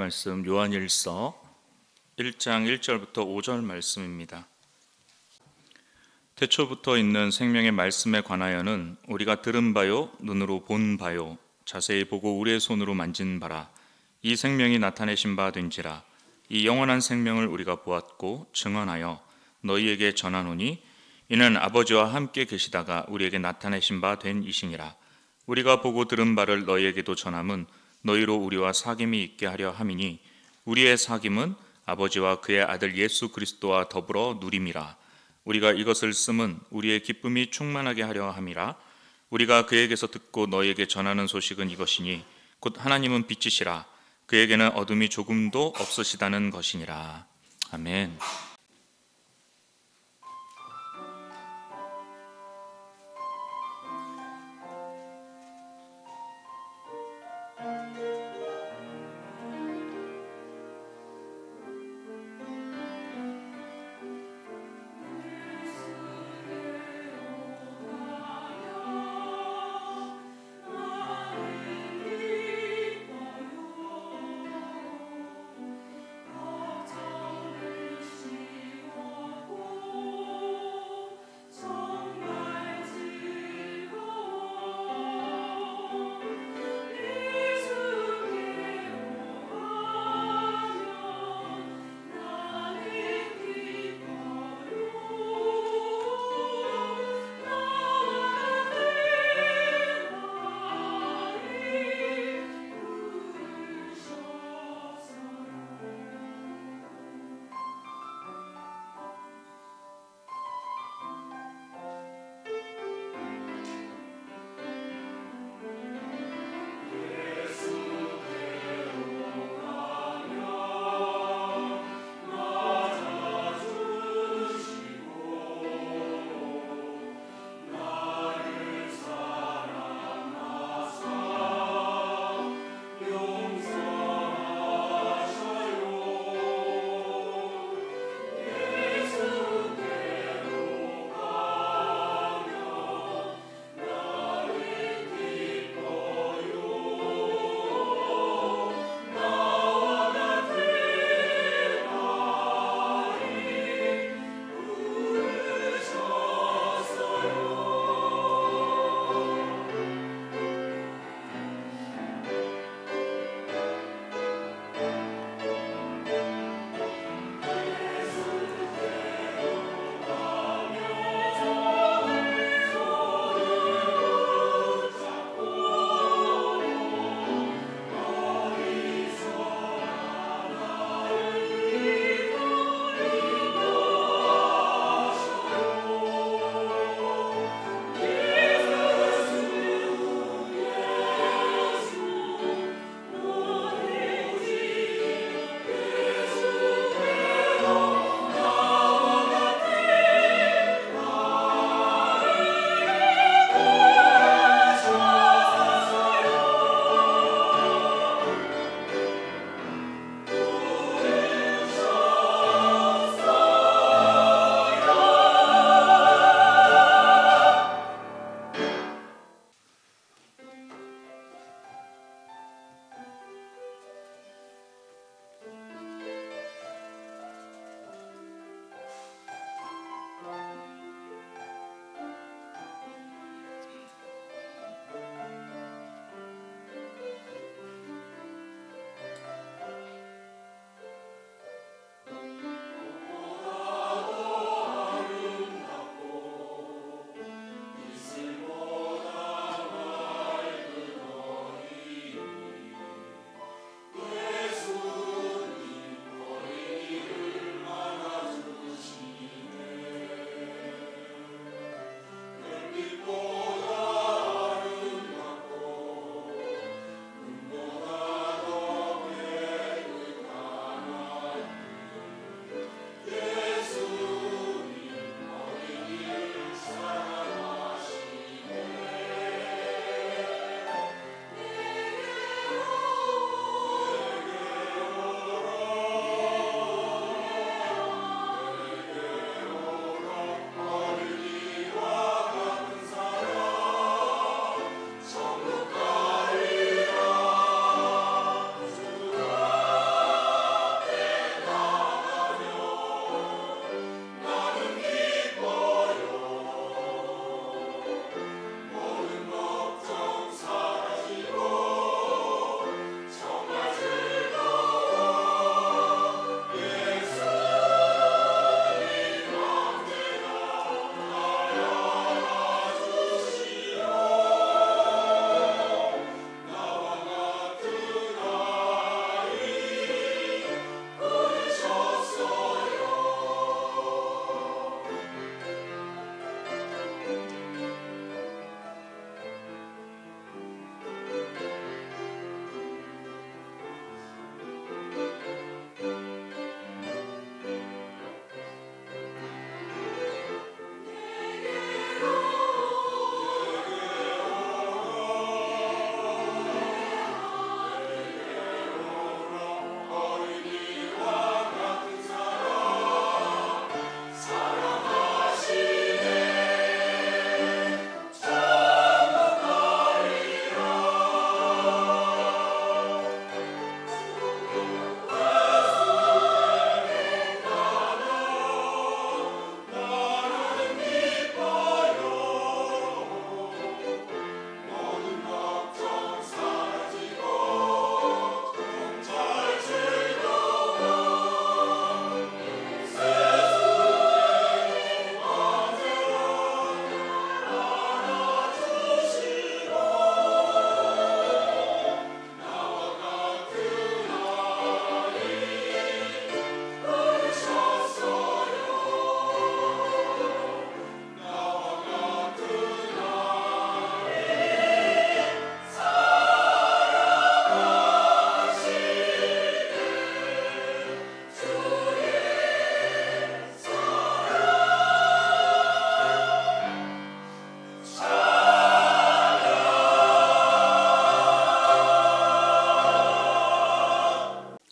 말씀 요한일서 1장 1절부터 5절 말씀입니다. 태초부터 있는 생명의 말씀에 관하여는 우리가 들은 바요 눈으로 본 바요 자세히 보고 우리의 손으로 만진 바라. 이 생명이 나타내신 바 된지라. 이 영원한 생명을 우리가 보았고 증언하여 너희에게 전하노니 이는 아버지와 함께 계시다가 우리에게 나타내신 바 된 이시니라. 우리가 보고 들은 바를 너희에게도 전함은 너희로 우리와 사귐이 있게 하려 함이니 우리의 사귐은 아버지와 그의 아들 예수 그리스도와 더불어 누림이라. 우리가 이것을 쓰면 우리의 기쁨이 충만하게 하려 함이라. 우리가 그에게서 듣고 너희에게 전하는 소식은 이것이니 곧 하나님은 빛이시라. 그에게는 어둠이 조금도 없으시다는 것이니라. 아멘.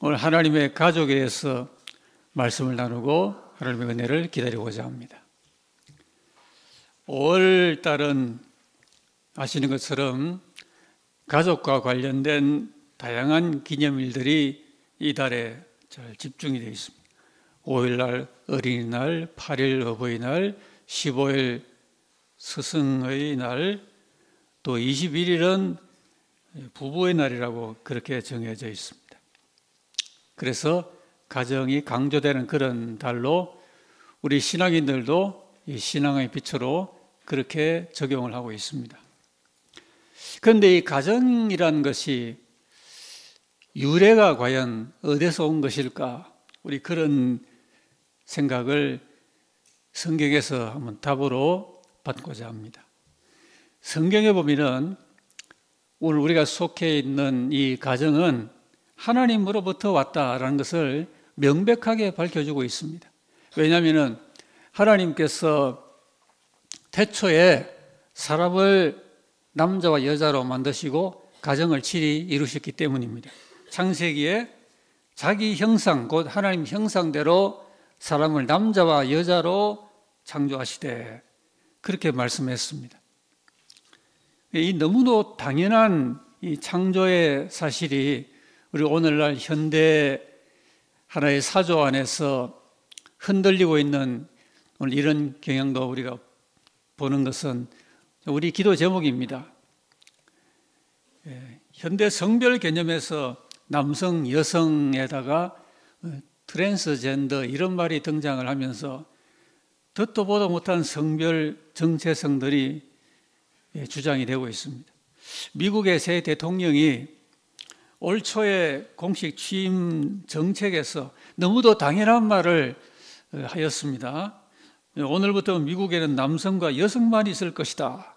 오늘 하나님의 가족에 대해서 말씀을 나누고 하나님의 은혜를 기다리고자 합니다. 5월 달은 아시는 것처럼 가족과 관련된 다양한 기념일들이 이 달에 잘 집중이 되어 있습니다. 5일날 어린이날, 8일 어버이날, 15일 스승의 날, 또 21일은 부부의 날이라고 그렇게 정해져 있습니다. 그래서 가정이 강조되는 그런 달로 우리 신앙인들도 이 신앙의 빛으로 그렇게 적용을 하고 있습니다. 그런데 이 가정이라는 것이 유래가 과연 어디서 온 것일까? 우리 그런 생각을 성경에서 한번 답으로 받고자 합니다. 성경에 보면은 오늘 우리가 속해 있는 이 가정은 하나님으로부터 왔다라는 것을 명백하게 밝혀주고 있습니다. 왜냐하면 하나님께서 태초에 사람을 남자와 여자로 만드시고 가정을 질이 이루셨기 때문입니다. 창세기에 자기 형상, 곧 하나님 형상대로 사람을 남자와 여자로 창조하시되 그렇게 말씀했습니다. 이 너무도 당연한 이 창조의 사실이 우리 오늘날 현대 하나의 사조 안에서 흔들리고 있는 오늘 이런 경향도 우리가 보는 것은 우리 기도 제목입니다. 현대 성별 개념에서 남성, 여성에다가 트랜스젠더 이런 말이 등장을 하면서 듣도 보도 못한 성별 정체성들이 주장이 되고 있습니다. 미국의 새 대통령이 올 초에 공식 취임 정책에서 너무도 당연한 말을 하였습니다. 오늘부터 미국에는 남성과 여성만 있을 것이다.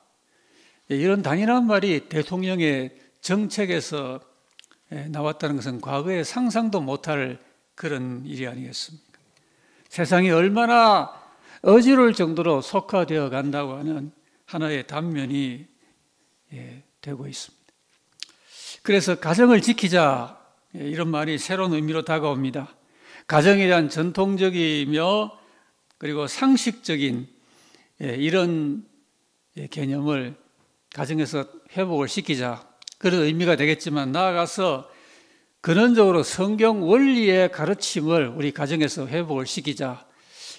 이런 당연한 말이 대통령의 정책에서 나왔다는 것은 과거에 상상도 못할 그런 일이 아니겠습니까? 세상이 얼마나 어지러울 정도로 속화되어 간다고 하는 하나의 단면이 되고 있습니다. 그래서 가정을 지키자 이런 말이 새로운 의미로 다가옵니다. 가정에 대한 전통적이며 그리고 상식적인 이런 개념을 가정에서 회복을 시키자 그런 의미가 되겠지만 나아가서 근원적으로 성경 원리의 가르침을 우리 가정에서 회복을 시키자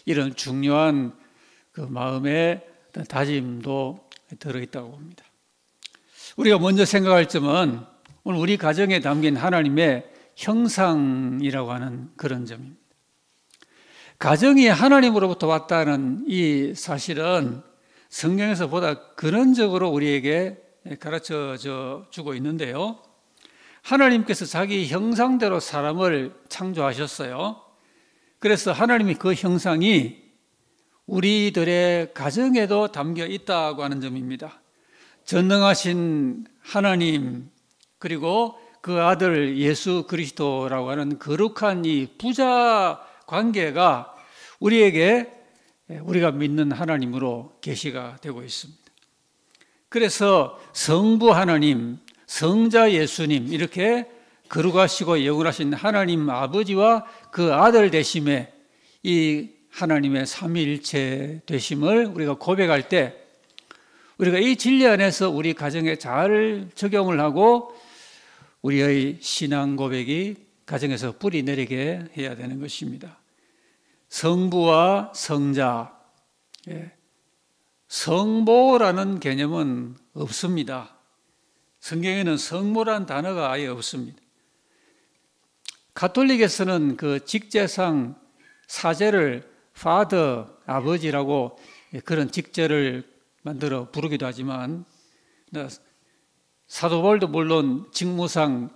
이런 중요한 그 마음의 다짐도 들어있다고 봅니다. 우리가 먼저 생각할 점은 오늘 우리 가정에 담긴 하나님의 형상이라고 하는 그런 점입니다. 가정이 하나님으로부터 왔다는 이 사실은 성경에서 보다 근원적으로 우리에게 가르쳐 주고 있는데요. 하나님께서 자기 형상대로 사람을 창조하셨어요. 그래서 하나님이 그 형상이 우리들의 가정에도 담겨 있다고 하는 점입니다. 전능하신 하나님 그리고 그 아들 예수 그리스도라고 하는 거룩한 이 부자 관계가 우리에게 우리가 믿는 하나님으로 계시가 되고 있습니다. 그래서 성부 하나님, 성자 예수님 이렇게 거룩하시고 영원하신 하나님 아버지와 그 아들 되심에 이 하나님의 삼위일체 되심을 우리가 고백할 때 우리가 이 진리 안에서 우리 가정에 잘 적용을 하고 우리의 신앙 고백이 가정에서 뿌리 내리게 해야 되는 것입니다. 성부와 성자, 성모라는 개념은 없습니다. 성경에는 성모라는 단어가 아예 없습니다. 가톨릭에서는 그 직제상 사제를 father, 아버지라고 그런 직제를 만들어 부르기도 하지만 사도 바울도 물론 직무상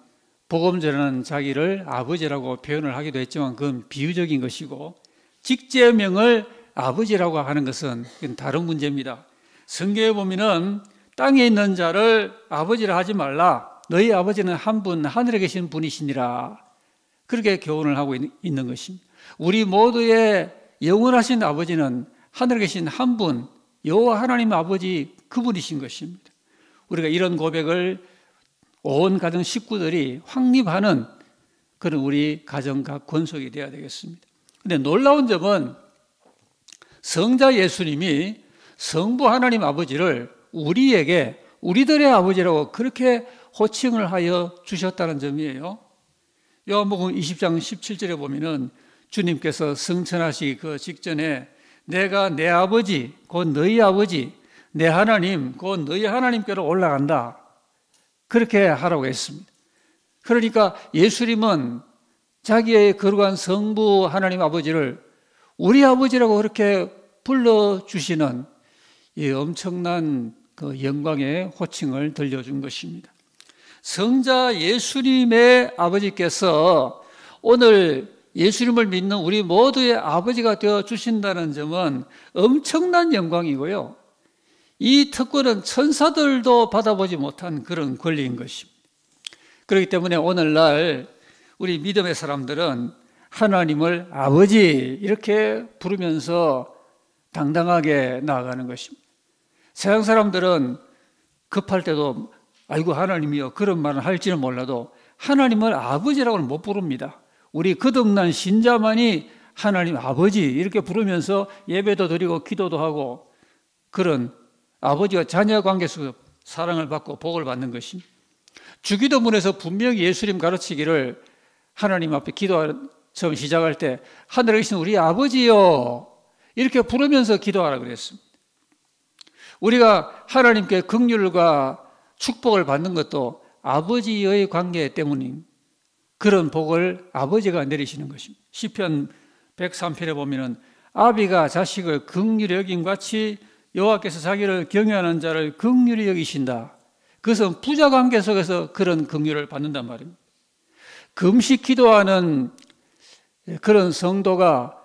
복음전하는 자기를 아버지라고 표현을 하기도 했지만 그건 비유적인 것이고 직제명을 아버지라고 하는 것은 다른 문제입니다. 성경에 보면은 땅에 있는 자를 아버지라 하지 말라. 너희 아버지는 한 분, 하늘에 계신 분이시니라. 그렇게 교훈을 하고 있는 것입니다. 우리 모두의 영원하신 아버지는 하늘에 계신 한 분, 여호와 하나님 아버지 그분이신 것입니다. 우리가 이런 고백을 온 가정 식구들이 확립하는 그런 우리 가정과 권속이 되어야 되겠습니다. 근데 놀라운 점은 성자 예수님이 성부 하나님 아버지를 우리들의 아버지라고 그렇게 호칭을 하여 주셨다는 점이에요. 요한복음 20장 17절에 보면은 주님께서 승천하시기 그 직전에 내가 내 아버지 곧 너희 아버지 내 하나님 곧 너희 하나님께로 올라간다, 그렇게 하라고 했습니다. 그러니까 예수님은 자기의 거룩한 성부 하나님 아버지를 우리 아버지라고 그렇게 불러주시는 이 엄청난 그 영광의 호칭을 들려준 것입니다. 성자 예수님의 아버지께서 오늘 예수님을 믿는 우리 모두의 아버지가 되어 주신다는 점은 엄청난 영광이고요, 이 특권은 천사들도 받아보지 못한 그런 권리인 것입니다. 그렇기 때문에 오늘날 우리 믿음의 사람들은 하나님을 아버지 이렇게 부르면서 당당하게 나아가는 것입니다. 세상 사람들은 급할 때도 아이고 하나님이여 그런 말을 할지는 몰라도 하나님을 아버지라고는 못 부릅니다. 우리 거듭난 신자만이 하나님 아버지 이렇게 부르면서 예배도 드리고 기도도 하고 그런 아버지와 자녀 관계 속에서 사랑을 받고 복을 받는 것입니다. 주기도문에서 분명히 예수님 가르치기를 하나님 앞에 기도 처음 시작할 때 하늘에 계신 우리 아버지요 이렇게 부르면서 기도하라고 그랬습니다. 우리가 하나님께 긍휼과 축복을 받는 것도 아버지의 관계 때문인 그런 복을 아버지가 내리시는 것입니다. 시편 103편에 보면은 아비가 자식을 긍휼히 여김 같이 여호와께서 자기를 경외하는 자를 긍휼히 여기신다. 그것은 부자 관계 속에서 그런 긍휼을 받는단 말입니다. 금식 기도하는 그런 성도가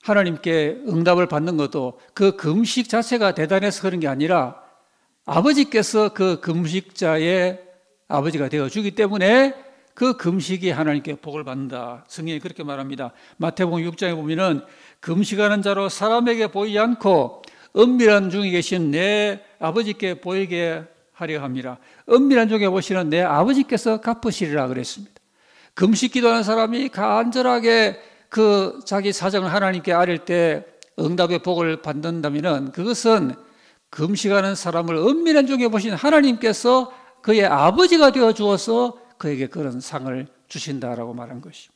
하나님께 응답을 받는 것도 그 금식 자체가 대단해서 그런 게 아니라 아버지께서 그 금식자의 아버지가 되어주기 때문에 그 금식이 하나님께 복을 받는다. 성경이 그렇게 말합니다. 마태복음 6장에 보면은 금식하는 자로 사람에게 보이지 않고 은밀한 중에 계신 내 아버지께 보이게 하려 합니다. 은밀한 중에 보시는 내 아버지께서 갚으시리라 그랬습니다. 금식 기도하는 사람이 간절하게 그 자기 사정을 하나님께 아릴 때 응답의 복을 받는다면 그것은 금식하는 사람을 은밀한 중에 보신 하나님께서 그의 아버지가 되어 주어서 그에게 그런 상을 주신다라고 말한 것입니다.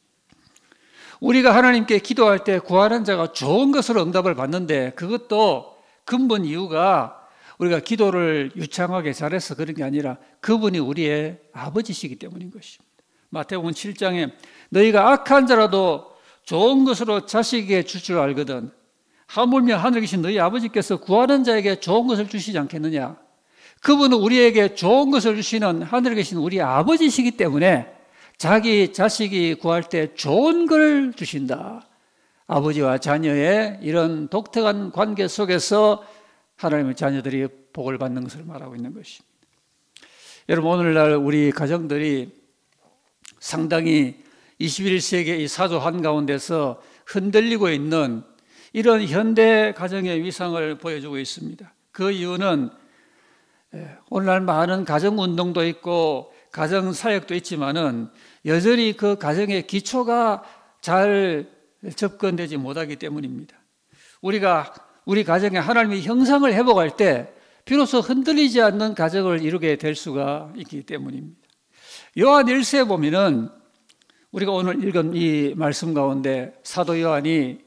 우리가 하나님께 기도할 때 구하는 자가 좋은 것으로 응답을 받는데 그것도 근본 이유가 우리가 기도를 유창하게 잘해서 그런 게 아니라 그분이 우리의 아버지시기 때문인 것입니다. 마태복음 7장에 너희가 악한 자라도 좋은 것으로 자식에게 줄 줄 알거든 하물며 하늘에 계신 너희 아버지께서 구하는 자에게 좋은 것을 주시지 않겠느냐. 그분은 우리에게 좋은 것을 주시는 하늘에 계신 우리 아버지시기 때문에 자기 자식이 구할 때 좋은 걸 주신다. 아버지와 자녀의 이런 독특한 관계 속에서 하나님의 자녀들이 복을 받는 것을 말하고 있는 것입니다. 여러분 오늘날 우리 가정들이 상당히 21세기 이 사조 한가운데서 흔들리고 있는 이런 현대 가정의 위상을 보여주고 있습니다. 그 이유는 오늘날 많은 가정운동도 있고 가정사역도 있지만은 여전히 그 가정의 기초가 잘 접근되지 못하기 때문입니다. 우리가 우리 가정에 하나님의 형상을 회복할 때 비로소 흔들리지 않는 가정을 이루게 될 수가 있기 때문입니다. 요한 1세에 보면은 우리가 오늘 읽은 이 말씀 가운데 사도 요한이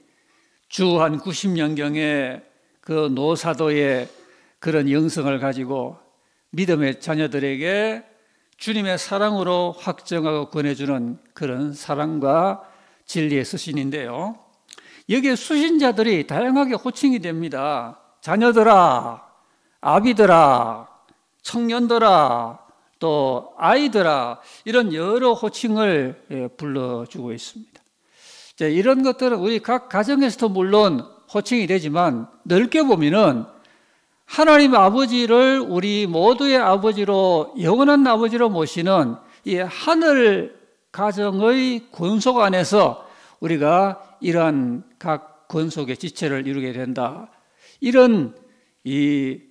주 한 90년경에 그 노사도의 그런 영성을 가지고 믿음의 자녀들에게 주님의 사랑으로 확정하고 권해주는 그런 사랑과 진리의 서신인데요. 여기에 수신자들이 다양하게 호칭이 됩니다. 자녀들아, 아비들아, 청년들아, 또 아이들아 이런 여러 호칭을 불러주고 있습니다. 이런 것들은 우리 각 가정에서도 물론 호칭이 되지만 넓게 보면은 하나님 아버지를 우리 모두의 아버지로 영원한 아버지로 모시는 이 하늘 가정의 권속 안에서 우리가 이러한 각 권속의 지체를 이루게 된다. 이런 이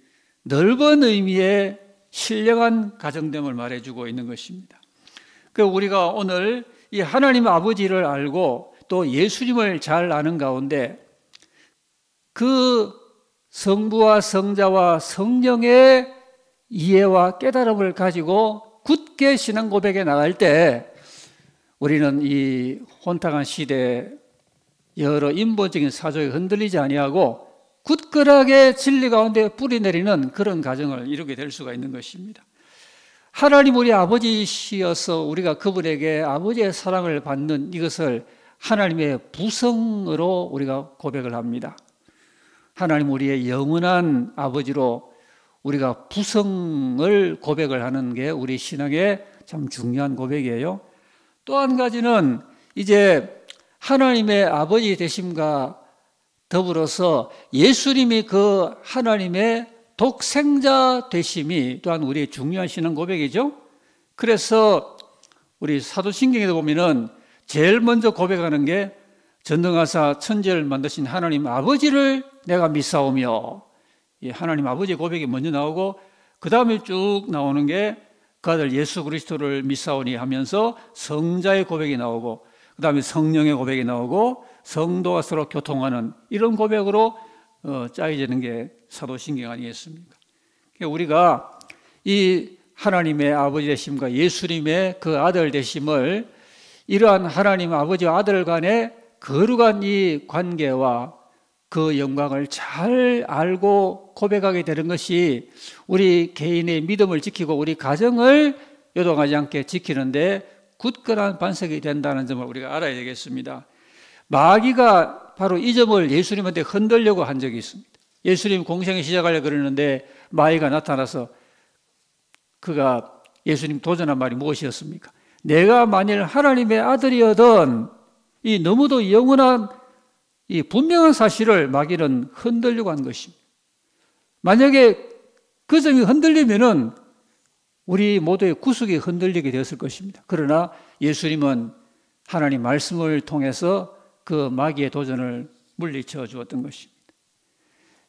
넓은 의미의 신령한 가정됨을 말해주고 있는 것입니다. 그 우리가 오늘 이 하나님 아버지를 알고 또 예수님을 잘 아는 가운데 그 성부와 성자와 성령의 이해와 깨달음을 가지고 굳게 신앙 고백에 나갈 때 우리는 이 혼탁한 시대에 여러 인본적인 사조에 흔들리지 아니하고 굳건하게 진리 가운데 뿌리내리는 그런 가정을 이루게 될 수가 있는 것입니다. 하나님 우리 아버지시여서 우리가 그분에게 아버지의 사랑을 받는 이것을 하나님의 부성으로 우리가 고백을 합니다. 하나님 우리의 영원한 아버지로 우리가 부성을 고백을 하는 게 우리 신앙의 참 중요한 고백이에요. 또 한 가지는 이제 하나님의 아버지 되심과 더불어서 예수님이 그 하나님의 독생자 되심이 또한 우리의 중요한 신앙 고백이죠. 그래서 우리 사도신경에도 보면은 제일 먼저 고백하는 게 전능하사 천지를 만드신 하나님 아버지를 내가 믿사오며, 이 하나님 아버지 고백이 먼저 나오고 그 다음에 쭉 나오는 게 그 아들 예수 그리스도를 믿사오니 하면서 성자의 고백이 나오고 그 다음에 성령의 고백이 나오고 성도와 서로 교통하는 이런 고백으로 짜여지는 게 사도신경 아니겠습니까? 우리가 이 하나님의 아버지 되심과 예수님의 그 아들 되심을 이러한 하나님 아버지와 아들 간의 거룩한 이 관계와 그 영광을 잘 알고 고백하게 되는 것이 우리 개인의 믿음을 지키고 우리 가정을 요동하지 않게 지키는데 굳건한 반석이 된다는 점을 우리가 알아야 되겠습니다. 마귀가 바로 이 점을 예수님한테 흔들려고 한 적이 있습니다. 예수님 공생을 시작하려고 그러는데 마귀가 나타나서 그가 예수님 도전한 말이 무엇이었습니까? 내가 만일 하나님의 아들이어든, 이 너무도 영원한 이 분명한 사실을 마귀는 흔들려고 한 것입니다. 만약에 그 점이 흔들리면은 우리 모두의 구속이 흔들리게 되었을 것입니다. 그러나 예수님은 하나님 말씀을 통해서 그 마귀의 도전을 물리쳐 주었던 것입니다.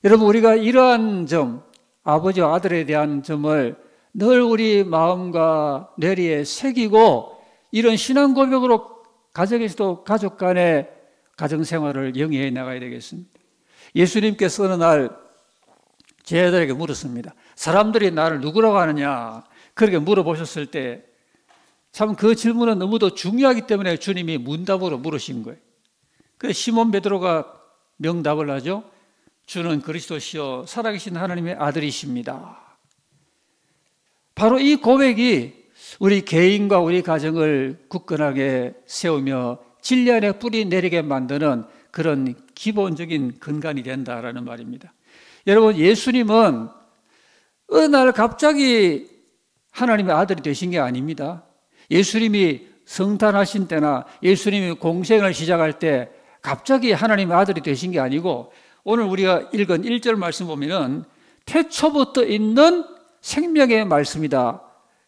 여러분, 우리가 이러한 점, 아버지와 아들에 대한 점을 늘 우리 마음과 뇌리에 새기고 이런 신앙 고백으로 가정에서도 가족 간의 가정생활을 영위해 나가야 되겠습니다. 예수님께서 어느 날 제자들에게 물었습니다. 사람들이 나를 누구라고 하느냐? 그렇게 물어보셨을 때 참 그 질문은 너무도 중요하기 때문에 주님이 문답으로 물으신 거예요. 그래서 시몬 베드로가 명답을 하죠. 주는 그리스도시요 살아계신 하나님의 아들이십니다. 바로 이 고백이 우리 개인과 우리 가정을 굳건하게 세우며 진리 안에 뿌리 내리게 만드는 그런 기본적인 근간이 된다라는 말입니다. 여러분, 예수님은 어느 날 갑자기 하나님의 아들이 되신 게 아닙니다. 예수님이 성탄하신 때나 예수님이 공생을 시작할 때 갑자기 하나님의 아들이 되신 게 아니고 오늘 우리가 읽은 1절 말씀 보면은 태초부터 있는 생명의 말씀이다.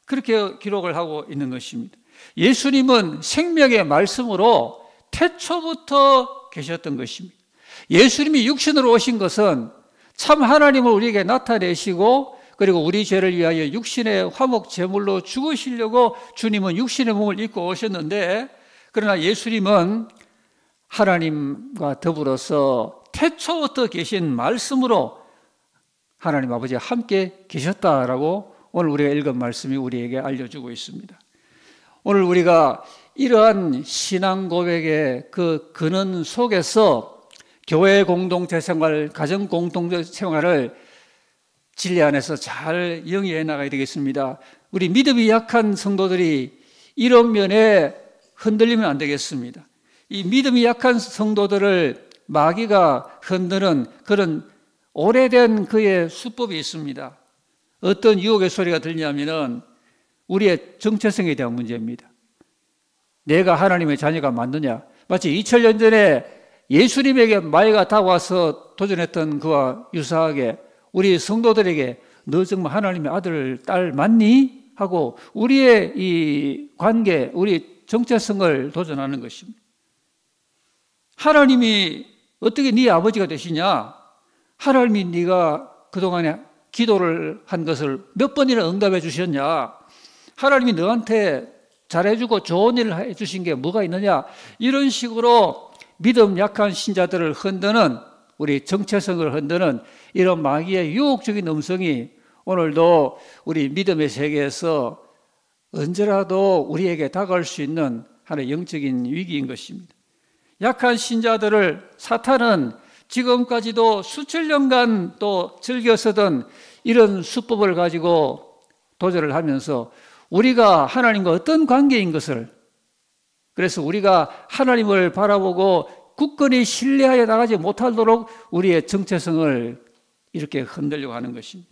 그렇게 기록을 하고 있는 것입니다. 예수님은 생명의 말씀으로 태초부터 계셨던 것입니다. 예수님이 육신으로 오신 것은 참 하나님을 우리에게 나타내시고 그리고 우리 죄를 위하여 육신의 화목 제물로 죽으시려고 주님은 육신의 몸을 입고 오셨는데, 그러나 예수님은 하나님과 더불어서 태초부터 계신 말씀으로 하나님 아버지와 함께 계셨다라고 오늘 우리가 읽은 말씀이 우리에게 알려주고 있습니다. 오늘 우리가 이러한 신앙 고백의 그 근원 속에서 교회 공동체 생활, 가정 공동체 생활을 진리 안에서 잘 영위해 나가야 되겠습니다. 우리 믿음이 약한 성도들이 이런 면에 흔들리면 안 되겠습니다. 이 믿음이 약한 성도들을 마귀가 흔드는 그런 오래된 그의 수법이 있습니다. 어떤 유혹의 소리가 들냐면은 우리의 정체성에 대한 문제입니다. 내가 하나님의 자녀가 맞느냐? 마치 2000년 전에 예수님에게 마귀가 다가와서 도전했던 그와 유사하게 우리 성도들에게 너 정말 하나님의 아들, 딸 맞니? 하고 우리의 이 관계, 우리 정체성을 도전하는 것입니다. 하나님이 어떻게 네 아버지가 되시냐? 하나님이 네가 그동안에 기도를 한 것을 몇 번이나 응답해 주셨냐? 하나님이 너한테 잘해주고 좋은 일을 해주신 게 뭐가 있느냐, 이런 식으로 믿음 약한 신자들을 흔드는, 우리 정체성을 흔드는 이런 마귀의 유혹적인 음성이 오늘도 우리 믿음의 세계에서 언제라도 우리에게 다가올 수 있는 하나의 영적인 위기인 것입니다. 약한 신자들을 사탄은 지금까지도 수천 년간 또 즐겨 쓰던 이런 수법을 가지고 도전을 하면서 우리가 하나님과 어떤 관계인 것을, 그래서 우리가 하나님을 바라보고 굳건히 신뢰하여 나가지 못하도록 우리의 정체성을 이렇게 흔들려고 하는 것입니다.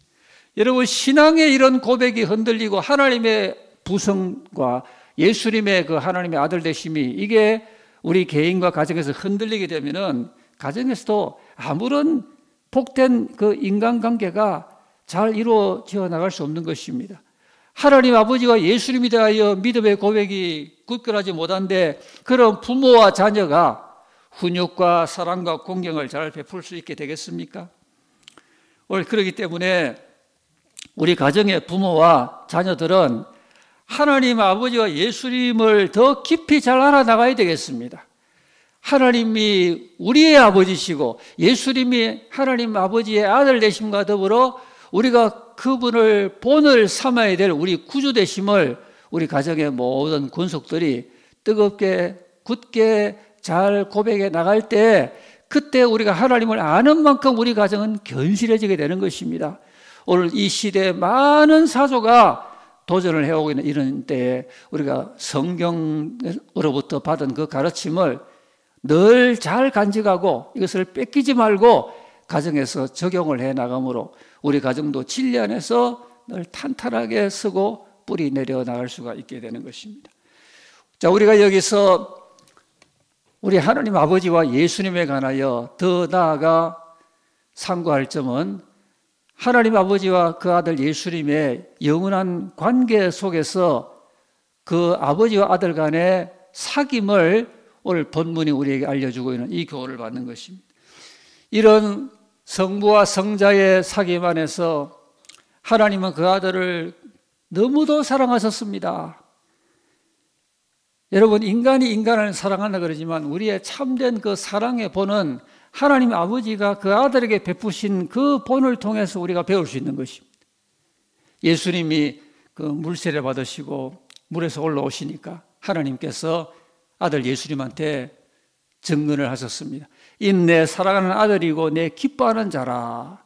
여러분, 신앙의 이런 고백이 흔들리고 하나님의 부성과 예수님의 그 하나님의 아들 되심이 이게 우리 개인과 가정에서 흔들리게 되면은 가정에서도 아무런 복된 그 인간관계가 잘 이루어져 나갈 수 없는 것입니다. 하나님 아버지와 예수님에 대하여 믿음의 고백이 굳건하지 못한데 그런 부모와 자녀가 훈육과 사랑과 공경을 잘 베풀 수 있게 되겠습니까? 그렇기 때문에 우리 가정의 부모와 자녀들은 하나님 아버지와 예수님을 더 깊이 잘 알아나가야 되겠습니다. 하나님이 우리의 아버지시고 예수님이 하나님 아버지의 아들 되심과 더불어 우리가 그분을 본을 삼아야 될 우리 구주 되심을 우리 가정의 모든 권속들이 뜨겁게 굳게 잘 고백해 나갈 때 그때 우리가 하나님을 아는 만큼 우리 가정은 견실해지게 되는 것입니다. 오늘 이 시대에 많은 사조가 도전을 해오고 있는 이런 때에 우리가 성경으로부터 받은 그 가르침을 늘 잘 간직하고 이것을 뺏기지 말고 가정에서 적용을 해 나가므로 우리 가정도 진리 안에서 늘 탄탄하게 서고 뿌리 내려 나갈 수가 있게 되는 것입니다. 자, 우리가 여기서 우리 하나님 아버지와 예수님에 관하여 더 나아가 상고할 점은 하나님 아버지와 그 아들 예수님의 영원한 관계 속에서 그 아버지와 아들 간의 사귐을 오늘 본문이 우리에게 알려주고 있는 이 교훈을 받는 것입니다. 이런 성부와 성자의 사귐 안에서 하나님은 그 아들을 너무도 사랑하셨습니다. 여러분, 인간이 인간을 사랑한다 그러지만 우리의 참된 그 사랑의 본은 하나님 아버지가 그 아들에게 베푸신 그 본을 통해서 우리가 배울 수 있는 것입니다. 예수님이 그 물세례 받으시고 물에서 올라오시니까 하나님께서 아들 예수님한테 증언을 하셨습니다. 이 내 사랑하는 아들이고 내 기뻐하는 자라.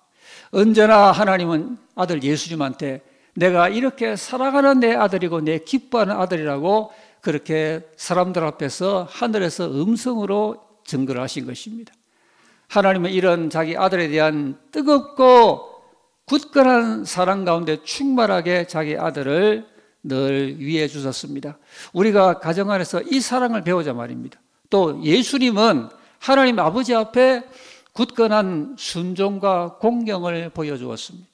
언제나 하나님은 아들 예수님한테 내가 이렇게 사랑하는 내 아들이고 내 기뻐하는 아들이라고 그렇게 사람들 앞에서 하늘에서 음성으로 증거를 하신 것입니다. 하나님은 이런 자기 아들에 대한 뜨겁고 굳건한 사랑 가운데 충만하게 자기 아들을 늘 위해 주셨습니다. 우리가 가정 안에서 이 사랑을 배우자 말입니다. 또 예수님은 하나님 아버지 앞에 굳건한 순종과 공경을 보여주었습니다.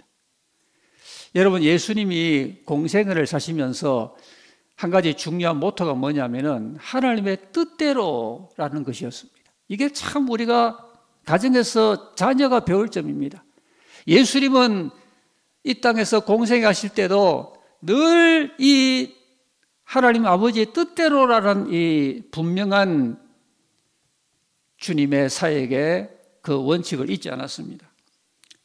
여러분, 예수님이 공생애를 사시면서 한 가지 중요한 모토가 뭐냐면은 하나님의 뜻대로라는 것이었습니다. 이게 참 우리가 가정에서 자녀가 배울 점입니다. 예수님은 이 땅에서 공생하실 때도 늘 이 하나님 아버지의 뜻대로라는 이 분명한 주님의 사역에 그 원칙을 잊지 않았습니다.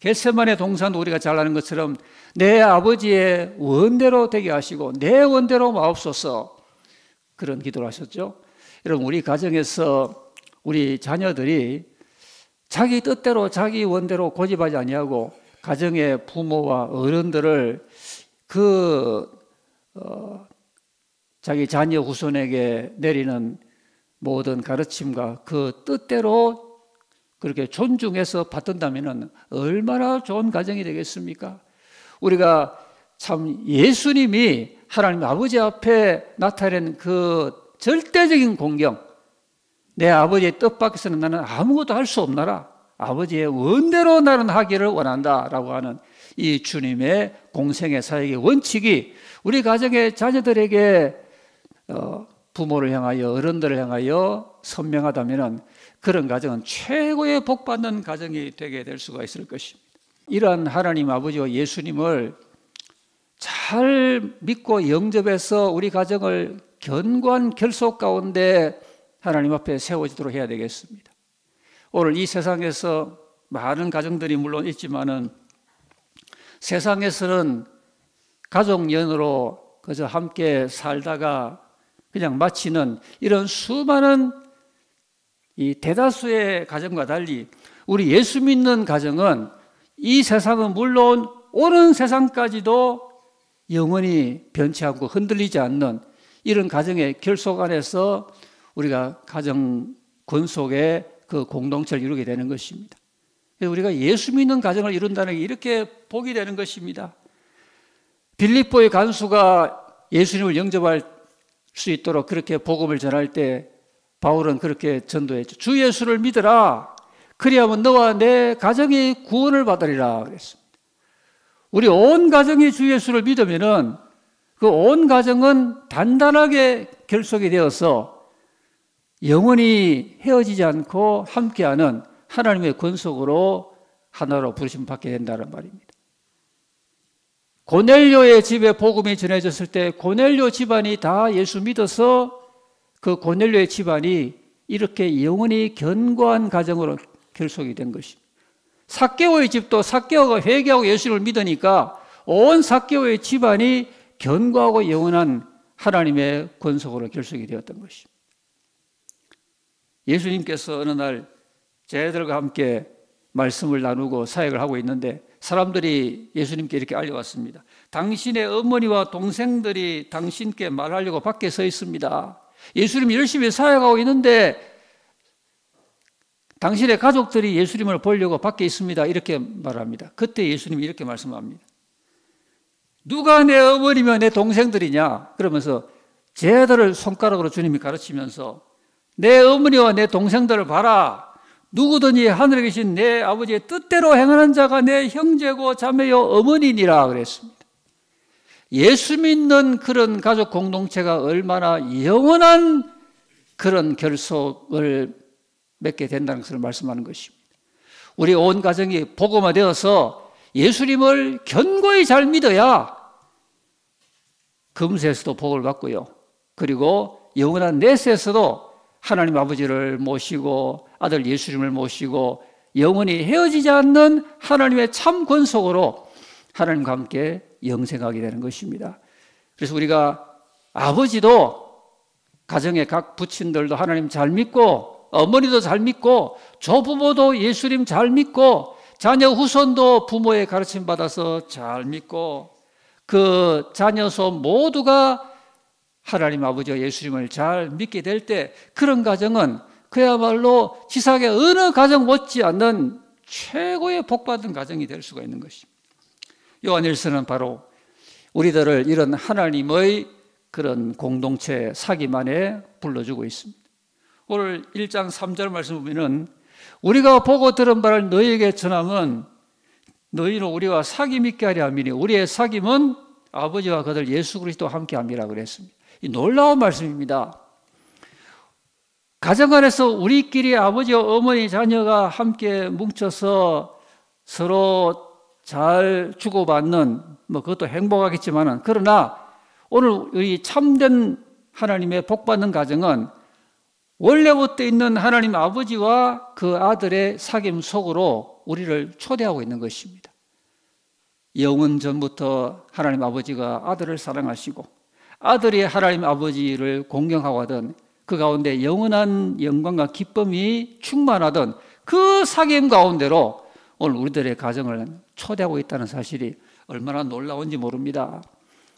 겟세마네 동산도 우리가 잘 아는 것처럼 내 아버지의 원대로 되게 하시고 내 원대로 마옵소서, 그런 기도를 하셨죠. 여러분, 우리 가정에서 우리 자녀들이 자기 뜻대로 자기 원대로 고집하지 아니하고 가정의 부모와 어른들을 자기 자녀 후손에게 내리는 모든 가르침과 그 뜻대로 그렇게 존중해서 받든다면 얼마나 좋은 가정이 되겠습니까? 우리가 참 예수님이 하나님 아버지 앞에 나타낸 그 절대적인 공경, 내 아버지의 뜻 밖에서는 나는 아무것도 할 수 없나라, 아버지의 원대로 나는 하기를 원한다라고 하는 이 주님의 공생의 사역의 원칙이 우리 가정의 자녀들에게 부모를 향하여 어른들을 향하여 선명하다면 그런 가정은 최고의 복받는 가정이 되게 될 수가 있을 것입니다. 이러한 하나님 아버지와 예수님을 잘 믿고 영접해서 우리 가정을 견고한 결속 가운데 하나님 앞에 세워지도록 해야 되겠습니다. 오늘 이 세상에서 많은 가정들이 물론 있지만은 세상에서는 가족연으로 그저 함께 살다가 그냥 마치는 이런 수많은 이 대다수의 가정과 달리 우리 예수 믿는 가정은 이 세상은 물론 오는 세상까지도 영원히 변치 않고 흔들리지 않는 이런 가정의 결속 안에서 우리가 가정 권속의 그 공동체를 이루게 되는 것입니다. 우리가 예수 믿는 가정을 이룬다는 게 이렇게 복이 되는 것입니다. 빌립보의 간수가 예수님을 영접할 수 있도록 그렇게 복음을 전할 때 바울은 그렇게 전도했죠. 주 예수를 믿으라. 그리하면 너와 내 가정이 구원을 받으리라 그랬습니다. 우리 온 가정이 주 예수를 믿으면은 그 온 가정은 단단하게 결속이 되어서 영원히 헤어지지 않고 함께하는 하나님의 권속으로 하나로 부르심 받게 된다는 말입니다. 고넬료의 집에 복음이 전해졌을 때 고넬료 집안이 다 예수 믿어서 그 고넬료의 집안이 이렇게 영원히 견고한 가정으로 결속이 된 것입니다. 삭개오의 집도 삭개오가 회개하고 예수를 믿으니까 온 삭개오의 집안이 견고하고 영원한 하나님의 권속으로 결속이 되었던 것입니다. 예수님께서 어느 날 제자들과 함께 말씀을 나누고 사역을 하고 있는데 사람들이 예수님께 이렇게 알려왔습니다. 당신의 어머니와 동생들이 당신께 말하려고 밖에 서 있습니다. 예수님이 열심히 사역하고 있는데 당신의 가족들이 예수님을 보려고 밖에 있습니다. 이렇게 말합니다. 그때 예수님이 이렇게 말씀합니다. 누가 내 어머니며 내 동생들이냐? 그러면서 제자들을 손가락으로 주님이 가르치면서 내 어머니와 내 동생들을 봐라. 누구든지 하늘에 계신 내 아버지의 뜻대로 행하는 자가 내 형제고 자매요 어머니니라 그랬습니다. 예수 믿는 그런 가족 공동체가 얼마나 영원한 그런 결속을 맺게 된다는 것을 말씀하는 것입니다. 우리 온 가정이 복음화되어서 예수님을 견고히 잘 믿어야 금세에서도 복을 받고요. 그리고 영원한 내세에서도 하나님 아버지를 모시고 아들 예수님을 모시고 영원히 헤어지지 않는 하나님의 참 권속으로 하나님과 함께 영생하게 되는 것입니다. 그래서 우리가 아버지도 가정의 각 부친들도 하나님 잘 믿고 어머니도 잘 믿고 조부모도 예수님 잘 믿고 자녀 후손도 부모의 가르침 받아서 잘 믿고 그 자녀소 모두가 하나님 아버지와 예수님을 잘 믿게 될 때 그런 가정은 그야말로 지상의 어느 가정 못지않는 최고의 복받은 가정이 될 수가 있는 것입니다. 요한일서는 바로 우리들을 이런 하나님의 그런 공동체 사귐 안에 불러주고 있습니다. 오늘 1장 3절 말씀 보면은 우리가 보고 들은 바를 너희에게 전함은 너희는 우리와 사귐 있게 하려 함이니 우리의 사귐은 아버지와 그들 예수 그리스도와 함께 함이라 그랬습니다. 이 놀라운 말씀입니다. 가정 안에서 우리끼리 아버지와 어머니 자녀가 함께 뭉쳐서 서로 잘 주고받는 그것도 행복하겠지만은 그러나 오늘 우리 참된 하나님의 복받는 가정은 원래부터 있는 하나님 아버지와 그 아들의 사귐 속으로 우리를 초대하고 있는 것입니다. 영원 전부터 하나님 아버지가 아들을 사랑하시고 아들이 하나님 아버지를 공경하고 하던 그 가운데 영원한 영광과 기쁨이 충만하던 그 사귐 가운데로 오늘 우리들의 가정을 초대하고 있다는 사실이 얼마나 놀라운지 모릅니다.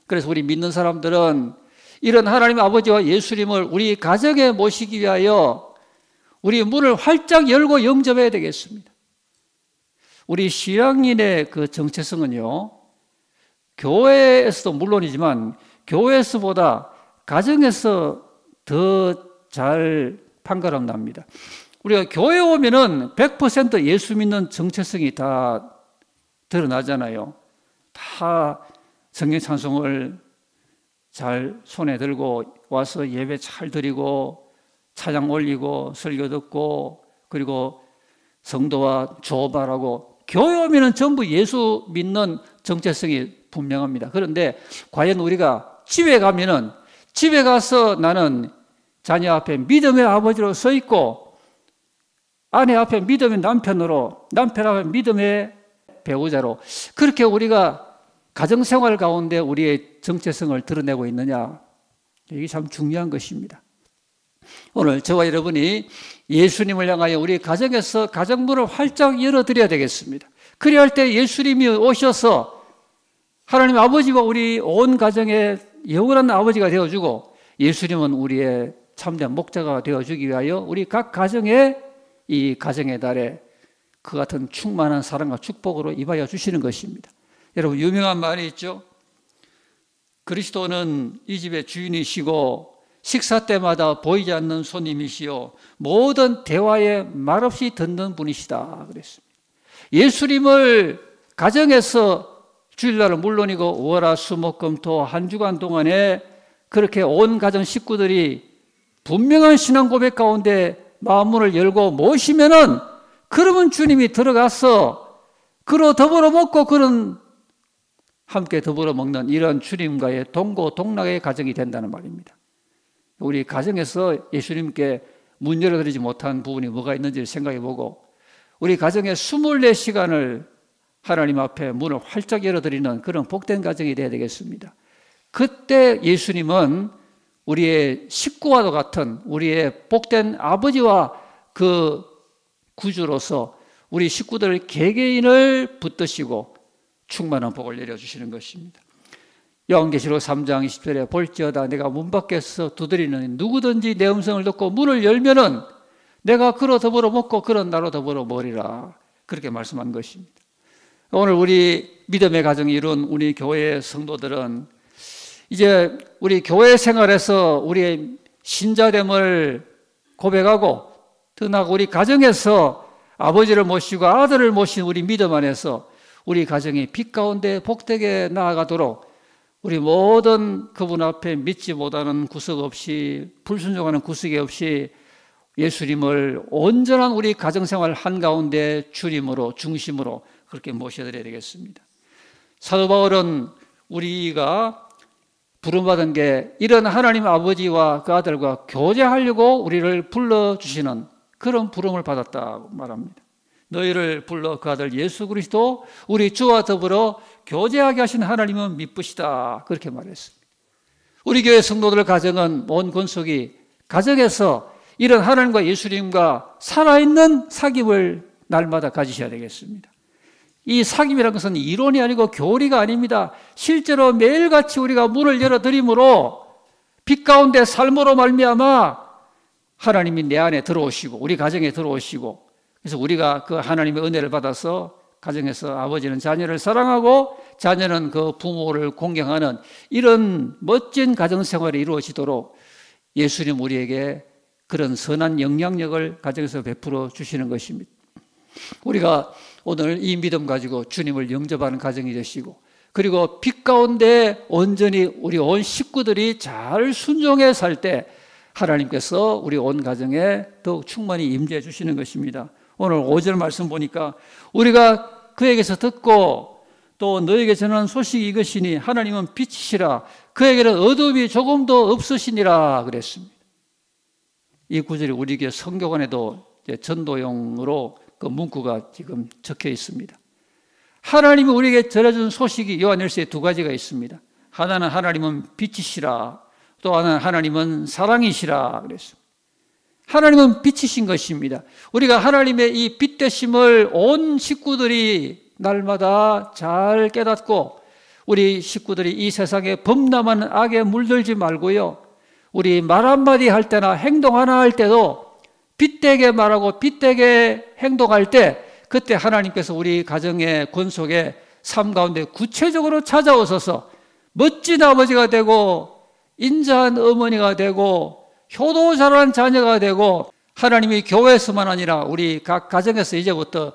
그래서 우리 믿는 사람들은 이런 하나님 아버지와 예수님을 우리 가정에 모시기 위하여 우리 문을 활짝 열고 영접해야 되겠습니다. 우리 신앙인의 그 정체성은요, 교회에서도 물론이지만 교회에서보다 가정에서 더 잘 판가름 납니다. 우리가 교회 오면은 100% 예수 믿는 정체성이 다 드러나잖아요. 다 성경 찬송을 잘 손에 들고 와서 예배 잘 드리고 찬양 올리고 설교 듣고 그리고 성도와 조발하고 교회 오면은 전부 예수 믿는 정체성이 분명합니다. 그런데 과연 우리가 집에 가면은 집에 가서 나는 자녀 앞에 믿음의 아버지로 서 있고, 아내 앞에 믿음의 남편으로, 남편 앞에 믿음의 배우자로, 그렇게 우리가 가정생활 가운데 우리의 정체성을 드러내고 있느냐, 이게 참 중요한 것입니다. 오늘 저와 여러분이 예수님을 향하여 우리 가정에서 가정문을 활짝 열어드려야 되겠습니다. 그래야 할 때 예수님이 오셔서 하나님 아버지가 우리 온 가정의 영원한 아버지가 되어주고, 예수님은 우리의 참된 목자가 되어주기 위하여 우리 각 가정에, 이 가정의 달에 그 같은 충만한 사랑과 축복으로 임하여 주시는 것입니다. 여러분, 유명한 말이 있죠. 그리스도는 이 집의 주인이시고 식사 때마다 보이지 않는 손님이시요 모든 대화에 말없이 듣는 분이시다 그랬습니다. 예수님을 가정에서 주일날은 물론이고 월, 수, 목, 금, 토 한 주간 동안에 그렇게 온 가정 식구들이 분명한 신앙 고백 가운데 마음문을 열고 모시면은, 그러면 주님이 들어가서 그로 더불어 먹고 그런 함께 더불어 먹는 이런 주님과의 동고동락의 가정이 된다는 말입니다. 우리 가정에서 예수님께 문 열어드리지 못한 부분이 뭐가 있는지를 생각해보고, 우리 가정에 24시간을 하나님 앞에 문을 활짝 열어드리는 그런 복된 가정이 되어야 되겠습니다. 그때 예수님은 우리의 식구와도 같은 우리의 복된 아버지와 그 구주로서 우리 식구들 개개인을 붙드시고 충만한 복을 내려주시는 것입니다. 요한계시록 3장 20절에 볼지어다 내가 문 밖에서 두드리는 누구든지 내 음성을 듣고 문을 열면은 내가 그로 더불어 먹고 그런 나로 더불어 먹으리라, 그렇게 말씀한 것입니다. 오늘 우리 믿음의 가정이 이룬 우리 교회의 성도들은 이제 우리 교회 생활에서 우리의 신자됨을 고백하고, 떠나고 우리 가정에서 아버지를 모시고 아들을 모신 우리 믿음 안에서 우리 가정이 빛 가운데 복되게 나아가도록 우리 모든 그분 앞에 믿지 못하는 구석 없이, 불순종하는 구석이 없이 예수님을 온전한 우리 가정생활 한가운데 주님으로, 중심으로 그렇게 모셔드려야 되겠습니다. 사도 바울은 우리가 부름받은 게 이런 하나님 아버지와 그 아들과 교제하려고 우리를 불러주시는 그런 부름을 받았다고 말합니다. 너희를 불러 그 아들 예수 그리스도 우리 주와 더불어 교제하게 하신 하나님은 미쁘시다, 그렇게 말했습니다. 우리 교회 성도들 가정은 온 권속이 가정에서 이런 하나님과 예수님과 살아있는 사귐을 날마다 가지셔야 되겠습니다. 이 사귐이라는 것은 이론이 아니고 교리가 아닙니다. 실제로 매일같이 우리가 문을 열어드림으로 빛 가운데 삶으로 말미암아 하나님이 내 안에 들어오시고 우리 가정에 들어오시고, 그래서 우리가 그 하나님의 은혜를 받아서 가정에서 아버지는 자녀를 사랑하고 자녀는 그 부모를 공경하는 이런 멋진 가정생활이 이루어지도록 예수님 우리에게 그런 선한 영향력을 가정에서 베풀어 주시는 것입니다. 우리가 오늘 이 믿음 가지고 주님을 영접하는 가정이 되시고, 그리고 빛 가운데 온전히 우리 온 식구들이 잘 순종해 살 때 하나님께서 우리 온 가정에 더욱 충만히 임재해 주시는 것입니다. 오늘 5절 말씀 보니까 우리가 그에게서 듣고 또 너에게 전하는 소식이 이것이니 하나님은 빛이시라 그에게는 어둠이 조금도 없으시니라 그랬습니다. 이 구절이 우리 교회 성교관에도 전도용으로 그 문구가 지금 적혀 있습니다. 하나님이 우리에게 전해준 소식이 요한일서에 두 가지가 있습니다. 하나는 하나님은 빛이시라, 또 하나는 하나님은 사랑이시라 그랬습니다. 하나님은 빛이신 것입니다. 우리가 하나님의 이 빛 되심을 온 식구들이 날마다 잘 깨닫고 우리 식구들이 이 세상에 범람한 악에 물들지 말고요, 우리 말 한마디 할 때나 행동 하나 할 때도 빛되게 말하고 빛되게 행동할 때, 그때 하나님께서 우리 가정의 권속에 삶 가운데 구체적으로 찾아오셔서 멋진 아버지가 되고 인자한 어머니가 되고 효도 잘하는 자녀가 되고, 하나님이 교회에서만 아니라 우리 각 가정에서 이제부터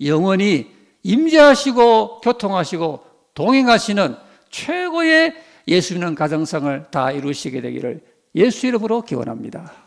영원히 임재하시고 교통하시고 동행하시는 최고의 예수 믿는 가정상을 다 이루시게 되기를 예수 이름으로 기원합니다.